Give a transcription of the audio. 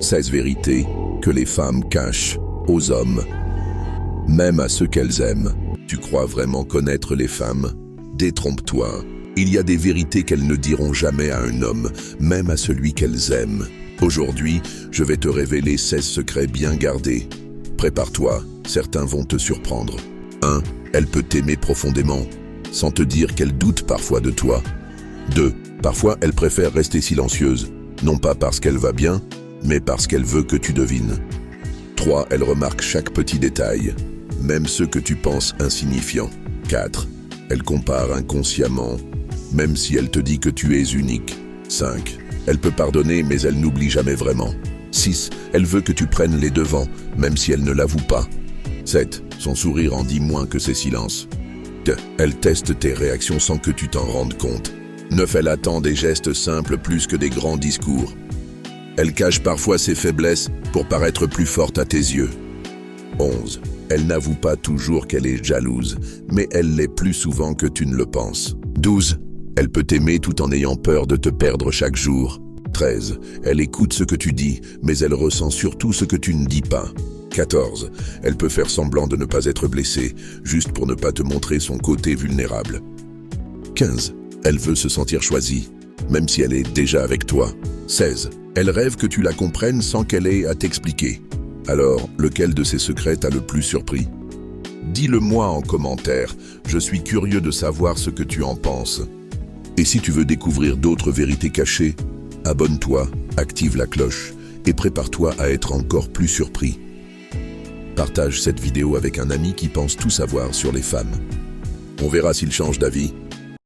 16 vérités que les femmes cachent aux hommes, même à ceux qu'elles aiment. Tu crois vraiment connaître les femmes? Détrompe-toi. Il y a des vérités qu'elles ne diront jamais à un homme, même à celui qu'elles aiment. Aujourd'hui, je vais te révéler 16 secrets bien gardés. Prépare-toi, certains vont te surprendre. 1. Elle peut t'aimer profondément, sans te dire qu'elle doute parfois de toi. 2. Parfois, elle préfère rester silencieuse, non pas parce qu'elle va bien, mais parce qu'elle veut que tu devines. 3. Elle remarque chaque petit détail, même ceux que tu penses insignifiants. 4. Elle compare inconsciemment, même si elle te dit que tu es unique. 5. Elle peut pardonner, mais elle n'oublie jamais vraiment. 6. Elle veut que tu prennes les devants, même si elle ne l'avoue pas. 7. Son sourire en dit moins que ses silences. 8. Elle teste tes réactions sans que tu t'en rendes compte. 9. Elle attend des gestes simples plus que des grands discours. Elle cache parfois ses faiblesses pour paraître plus forte à tes yeux. 11. Elle n'avoue pas toujours qu'elle est jalouse, mais elle l'est plus souvent que tu ne le penses. 12. Elle peut t'aimer tout en ayant peur de te perdre chaque jour. 13. Elle écoute ce que tu dis, mais elle ressent surtout ce que tu ne dis pas. 14. Elle peut faire semblant de ne pas être blessée, juste pour ne pas te montrer son côté vulnérable. 15. Elle veut se sentir choisie, même si elle est déjà avec toi. 16. Elle rêve que tu la comprennes sans qu'elle ait à t'expliquer. Alors, lequel de ces secrets t'a le plus surpris? Dis-le-moi en commentaire, je suis curieux de savoir ce que tu en penses. Et si tu veux découvrir d'autres vérités cachées, abonne-toi, active la cloche et prépare-toi à être encore plus surpris. Partage cette vidéo avec un ami qui pense tout savoir sur les femmes. On verra s'il change d'avis.